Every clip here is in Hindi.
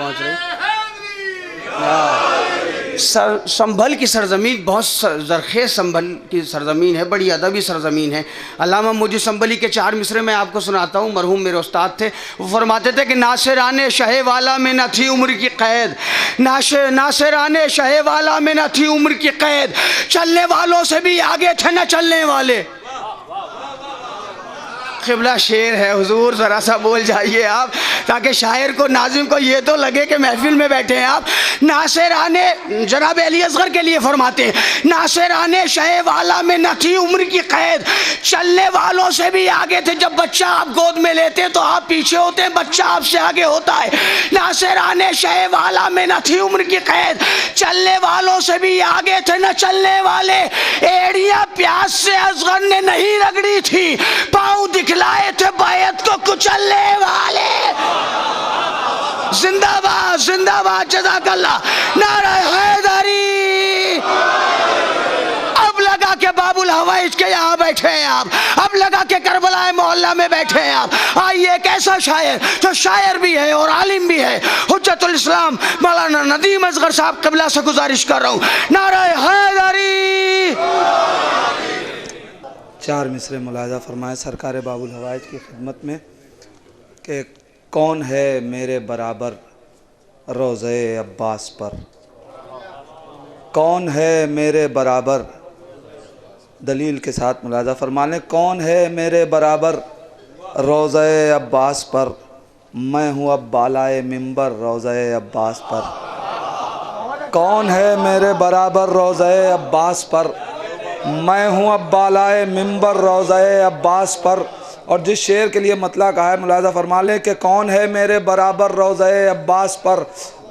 पहुँच रही। संभल की सरजमीन बहुत ज़रखेज़ संभल की सरजमीन है, बड़ी अदबी सरजमीन है। अल्लामा मुझे संभली के 4 मिसरे मैं आपको सुनाता हूँ। मरहूम मेरे उस्ताद थे, वो फरमाते थे कि नासिराने शहे वाला में न थी उम्र की कैद, नासिराने शहे वाला में न थी उम्र की कैद, चलने वालों से भी आगे थे न चलने वाले। क़िबला शेर है हुजूर, ज़रा सा बोल जाइए आप, ताकि शायर को, नाज़िम को ये तो लगे कि महफिल में बैठे हैं आप। नासिराने, जनाब अली असगर के लिए फरमाते हैं, नासिराने शहे वाला में न थी उम्र की कैद, चलने वालों से भी आगे थे। जब बच्चा आप गोद में लेते हैं तो आप पीछे होते हैं, बच्चा आपसे आगे होता है। नासिराने शहे वाला में न थी उम्र की कैद, चलने वालों से भी आगे थे न चलने वाले। एड़ियाँ प्यास से असगर ने नहीं रगड़ी थी, पाँव दिखलाए थे बैत को कुचलने वाले। जिंदाबाद जिंदाबाद, जज़ाकल्लाह, नारा हैदरी। अब लगा के बाबुल हवाइज के यहाँ बैठे हैं आप, अब लगा के करबला मोहल्ला में बैठे हैं आप। आइए, एक ऐसा शायर जो शायर भी है और आलिम भी है, हुज्जतुल इस्लाम मौलाना नदीम असगर साहब, क़िबला से गुजारिश कर रहा हूँ, नारा हैदरी। 4 मिसरे मुलाज़ा फरमाए सरकार बाबुल हवाइज की खिदमत में कि कौन है मेरे बराबर रोज़े अब्बास पर, कौन है मेरे बराबर, दलील के साथ मुलाज़ा फरमा लें, कौन है मेरे बराबर रोज़े अब्बास पर, मैं हूँ अब बालाए मिंबर रोज़े अब्बास पर। कौन है मेरे बराबर रोज़े अब्बास पर, मैं हूँ अब बालाए मिंबर रोज़े अब्बास पर। और जिस शेर के लिए मतला कहा है मुलाज़ा फरमा लें कि कौन है मेरे बराबर रोज़े अब्बास पर,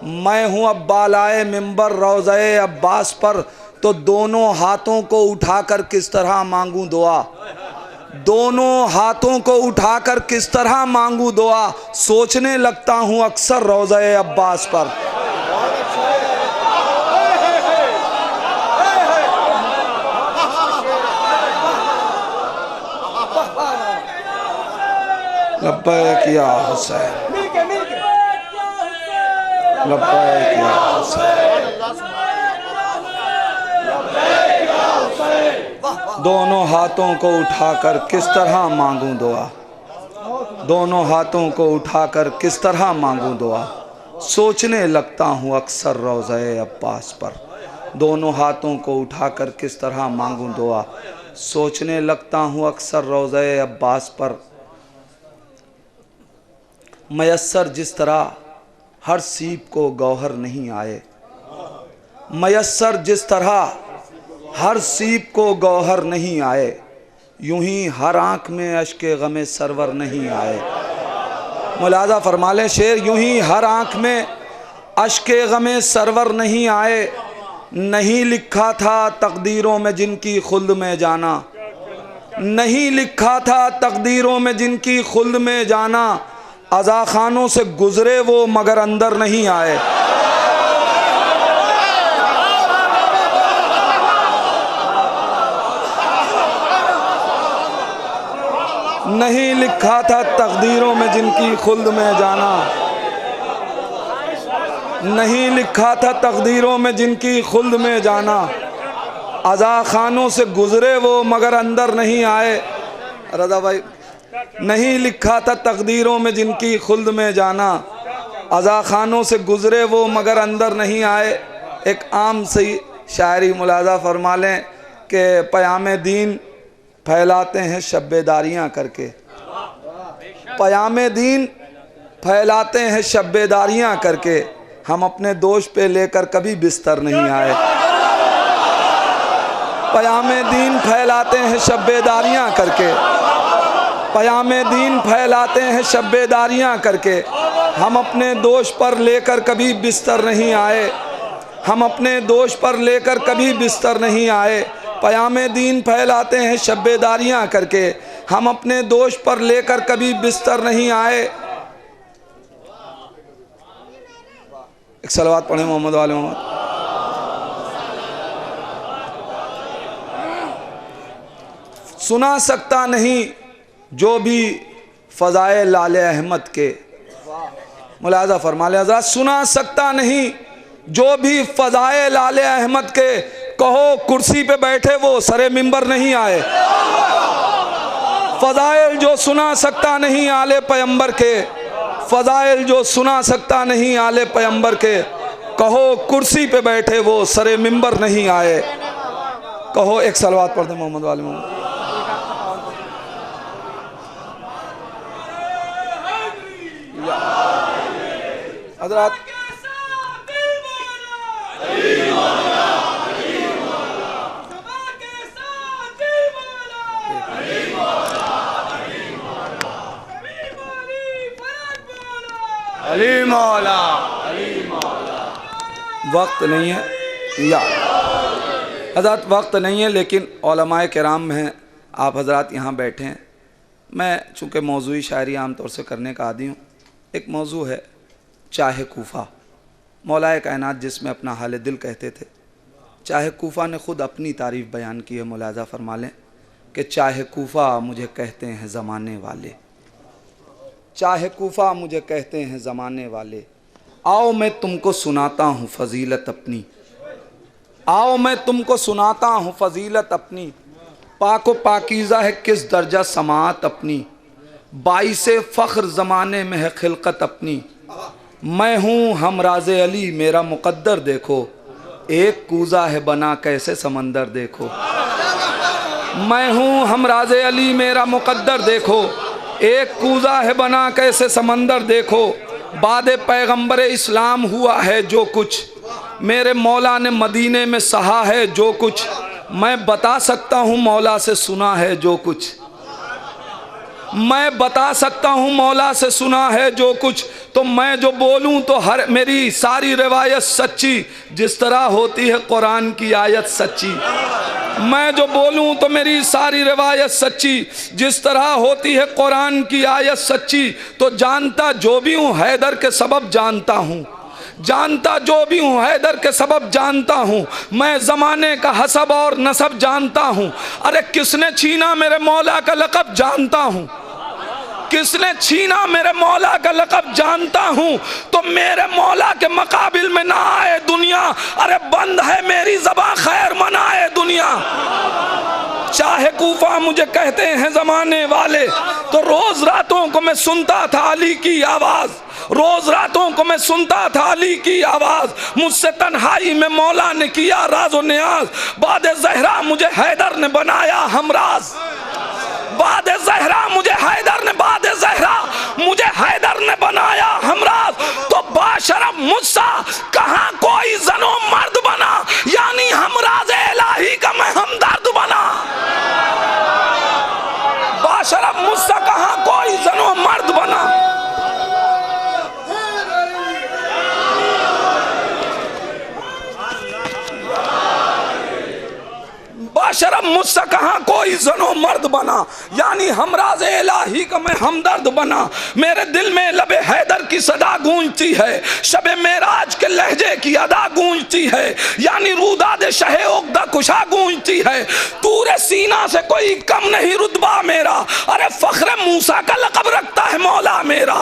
मैं हूँ अब बालाए मिंबर रोज़े अब्बास पर, तो दोनों हाथों को उठाकर किस तरह मांगूँ दुआ, दोनों हाथों को उठाकर किस तरह मांगूँ दुआ, सोचने लगता हूँ अक्सर रोज़े अब्बास पर। लब्बैक या हुसैन, लब्बैक या हुसैन, दोनों हाथों को उठाकर किस तरह मांगूं दुआ, दोनों हाथों को उठाकर किस तरह मांगूं दुआ, सोचने लगता हूँ अक्सर रोज़े अब्बास पर। दोनों हाथों को उठाकर किस तरह मांगूं दुआ, सोचने लगता हूँ अक्सर रोज़े अब्बास पर। मयस्सर जिस तरह हर सीप को गौहर नहीं आए, मयस्सर जिस तरह हर सीप को गौहर नहीं आए, यूं ही हर आँख में अश्के गमे सरवर नहीं आए। मुलाज़ा फरमा लें शेर, यूं ही हर आँख में अश्के गमे सरवर नहीं आए, नहीं लिखा था तकदीरों में जिनकी खुल्द में जाना, नहीं लिखा था तकदीरों में जिनकी खुल्द में जाना, अज़ा खानों से गुजरे वो मगर अंदर नहीं आए। नहीं लिखा था तकदीरों में जिनकी खुल्द में जाना, नहीं लिखा था तकदीरों में जिनकी खुल्द में जाना, अज़ा खानों से गुजरे वो मगर अंदर नहीं आए। रज़ा भाई, नहीं लिखा था तकदीरों में जिनकी खुल्द में जाना, अज़ा खानों से गुजरे वो मगर अंदर नहीं आए। एक आम सी शायरी मुलाज़ा फरमा लें कि पयाम दीन फैलाते हैं शब्बेदारियाँ करके, पयाम दीन फैलाते हैं शब्बेदारियाँ करके, हम अपने दोष पे लेकर कभी बिस्तर नहीं आए। पयाम दीन फैलाते हैं शब्बेदारियाँ करके, पयाम दीन फैलाते हैं शब्बेदारियाँ करके, हम अपने दोष पर लेकर कभी बिस्तर नहीं आए, हम अपने दोष पर लेकर कभी बिस्तर नहीं आए। पयाम दीन फैलाते हैं शब्बेदारियाँ करके, हम अपने दोष पर लेकर कभी बिस्तर नहीं आए। एक सलवात पढ़े मोहम्मद वाले मोहम्मद। सुना सकता नहीं जो भी फ़ज़ाए लाले अहमद के, मुलाजा फरमा ले हज़रात, सुना सकता नहीं जो भी फ़ज़ाए लाले अहमद के, कहो कुर्सी पे बैठे वो सरे मिंबर नहीं आए। फ़ज़ाइल जो सुना सकता नहीं आले पैगंबर के, फ़ज़ाइल जो सुना सकता नहीं आले पैगंबर के, कहो कुर्सी पे बैठे वो सरे मिंबर नहीं आए। कहो एक सलवात पढ़ दे मोहम्मद वाले मोहम्मद। हज़रात अली मौला, वक्त नहीं है या हज़रात, वक्त नहीं है, लेकिन उलमाए किराम में आप हज़रात यहाँ बैठे हैं। मैं चूँकि मौज़ूई शायरी आम तौर से करने का आदी हूँ। एक मौजू है चाहे कूफ़ा, मौलाए कायनात जिसमें अपना हाल दिल कहते थे। चाहे कूफ़ा ने ख़ुद अपनी तारीफ़ बयान की है। मुलाज़ा फरमा लें कि चाहे कूफ़ा मुझे कहते हैं ज़माने वाले, चाहे कूफ़ा मुझे कहते हैं ज़माने वाले, आओ मैं तुमको सुनाता हूँ फ़जीलत अपनी, आओ मैं तुमको सुनाता हूँ फ़जीलत अपनी। पाको पाकीज़ा है किस दर्जा समात अपनी, बाइसे फ़ख्र ज़माने में है खिलकत अपनी। मैं हूँ हमराज़े अली मेरा मुक़द्दर देखो, एक कूज़ा है बना कैसे समंदर देखो। मैं हूँ हमराज़े अली मेरा मुक़द्दर देखो, एक कूज़ा है बना कैसे समंदर देखो। बाद पैगंबर इस्लाम हुआ है जो कुछ, मेरे मौला ने मदीने में सहा है जो कुछ। मैं बता सकता हूँ मौला से सुना है जो कुछ, मैं बता सकता हूँ मौला से सुना है जो कुछ। तो मैं जो बोलूँ तो हर मेरी सारी रिवायत सच्ची, जिस तरह होती है कुरान की आयत सच्ची। मैं जो बोलूँ तो मेरी सारी रिवायत सच्ची, जिस तरह होती है कुरान की आयत सच्ची। तो जानता जो भी हूँ हैदर के सबब जानता हूँ, जानता जो भी हूँ हैदर के सबब जानता हूँ। मैं ज़माने का हसब और नसब जानता हूँ। अरे किसने छीना मेरे मौला का लक़ब जानता हूँ, किसने छीना मेरे मौला का लक़ब जानता हूँ। तो मेरे मौला के मुकाबिल में ना आए दुनिया, अरे बंद है मेरी ज़बां खैर मनाए दुनिया। चाहे कूफा मुझे कहते हैं ज़माने वाले, तो रोज़ रातों को मैं सुनता था अली की आवाज़, रोज़ रातों को मैं सुनता था अली की आवाज़। मुझसे तन्हाई में मौला ने किया राज़ो नियाज़, बाद ज़हरा मुझे हैदर ने बनाया हमराज, बाद ज़हरा मुझे हैदर ने, बाद ज़हरा मुझे हैदर ने बनाया हमराज। तो बाशरफ मुझसा कहाँ कोई जनो मर्द बना, यानी हमराज इलाही का मैं हमदर्द बना। बाशरफ मुझसा कहाँ कोई जनो मर्द बना। बाशरफ मुझसे कहाँ कोई जनो मर्द बना, यानी हमराज इलाही का मैं हमदर्द बना। मेरे दिल में लबे हैदर की सदा गूंजती है, शबे मेराज के लहजे की अदा गूंजती है, यानी रूदाद शहे उक़दा कुशा गूंजती है। तूरे सीना से कोई कम नहीं रुतबा मेरा, अरे फ़ख्र मूसा का लक़ब रखता है मौला मेरा,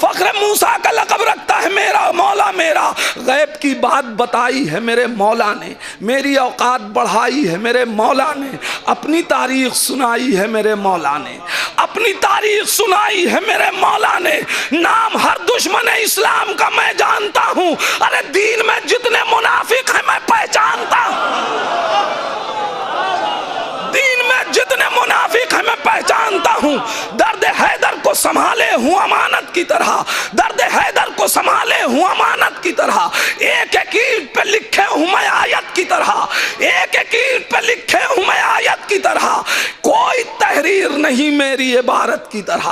फ़ख्र मूसा का लक़ब रखता है मेरा मौला मेरा। गैब की बात बताई है मेरे मौला ने, मेरी औकात बढ़ाई है मेरे मौला ने, अपनी तारीख सुनाई है मेरे मौला ने, अपनी तारीख सुनाई है मेरे मौला ने। नाम हर दुश्मन इस्लाम का मैं जानता हूँ, अरे दीन में जितने मुनाफिक हैं मैं पहचानता हूँ, दीन में जितने मुनाफिक हैं मैं पहचानता हूँ। दर्द हैदर को संभाले हूँ अमानत की तरह, दर्द हैदर को संभाले हूँ अमानत की तरह। एक एक ईंट पे लिखे हूँ मैं आयत की तरह, एक एक ईंट पे लिखे हूँ मैं आयत की तरह। कोई तहरीर नहीं मेरी इबारत की तरह,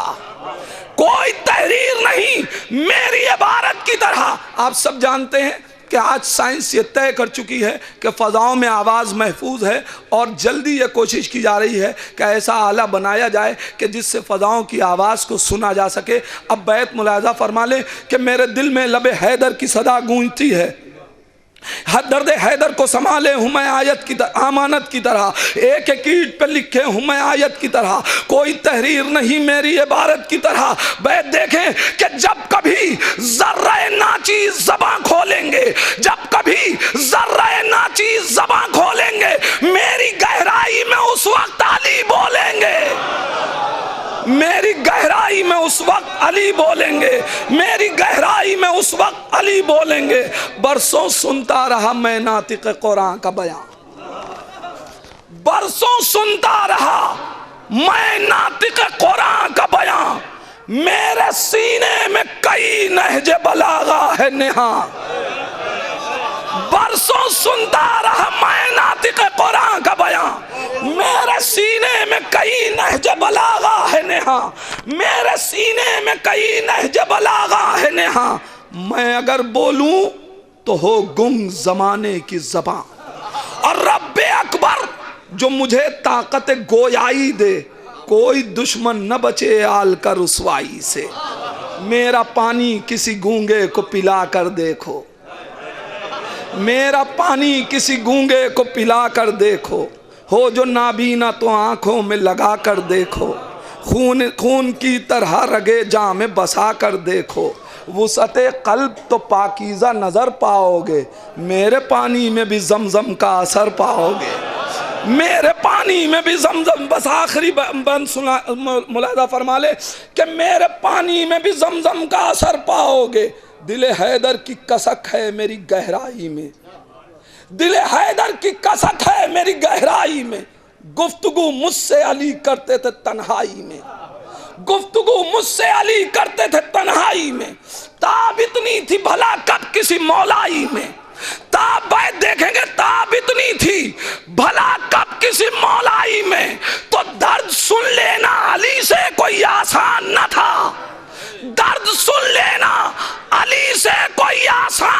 कोई तहरीर नहीं मेरी इबारत की तरह। आप सब जानते हैं कि आज साइंस ये तय कर चुकी है कि फ़ज़ाओं में आवाज़ महफूज है, और जल्दी ये कोशिश की जा रही है कि ऐसा आला बनाया जाए कि जिससे फ़ज़ाओं की आवाज़ को सुना जा सके। अब बैत मुलाज़ा फरमा ले कि मेरे दिल में लबे हैदर की सदा गूंजती है, दर्द हैदर को संभाले हूँ मैं आयत की तरह, अमानत की तरह, एक एक ईंट पे लिखे हूँ मैं आयत की तरह, कोई तहरीर नहीं मेरी इबारत की तरह। वह देखें कि जब कभी जर्रे नाचीज ज़बां खोलेंगे, जब कभी जर्रे नाचीज ज़बां खोलेंगे, मेरी गहराई में उस वक्त अली बोलेंगे, मेरी गहराई में उस वक्त अली बोलेंगे, मेरी गहराई में उस वक्त अली बोलेंगे। बरसों सुनता रहा मैं नातिक़ कुरान का बयां, बरसों सुनता रहा मैं नातिक़ कुरान का बयां, मेरे सीने में कई नहज बलागा है नेहा। बरसों सुनता रहा मैं नातिक़ कुरान का बयां, मेरे सीने में कई नहज बलागा है नेहा, मेरे सीने में कई नहज बलागा है नेहा। मैं अगर बोलूं तो हो गुम जमाने की ज़बां, और रब्बे अकबर जो मुझे ताकत गोयाई दे, कोई दुश्मन न बचे आल कर रुसवाई से। मेरा पानी किसी गूंगे को पिला कर देखो, मेरा पानी किसी गूंगे को पिला कर देखो, हो जो नाबीना तो आंखों में लगा कर देखो, खून खून की तरह रगे जाम में बसा कर देखो, वुसअते कल्ब तो पाकीज़ा नज़र पाओगे, मेरे पानी में भी जमजम का असर पाओगे, मेरे पानी में भी जमजम। बस आखिरी बंद सुना, मुलाहिज़ा फरमा ले कि मेरे पानी में भी जमजम का असर पाओगे। दिले हैदर की कसक है मेरी गहराई में, दिले हैदर की कसक है मेरी गहराई में, गुफ्तगू मुझसे अली करते थे तन्हाई में, गुफ्तगू मुझसे अली करते थे तन्हाई में। ताब इतनी थी भला कब किसी मौलाई में, ताब देखेंगे ताब इतनी थी भला कब किसी मौलाई में, तो दर्द सुन लेना अली से कोई आसान न था, दर्द सुन लेना अली से कोई आसान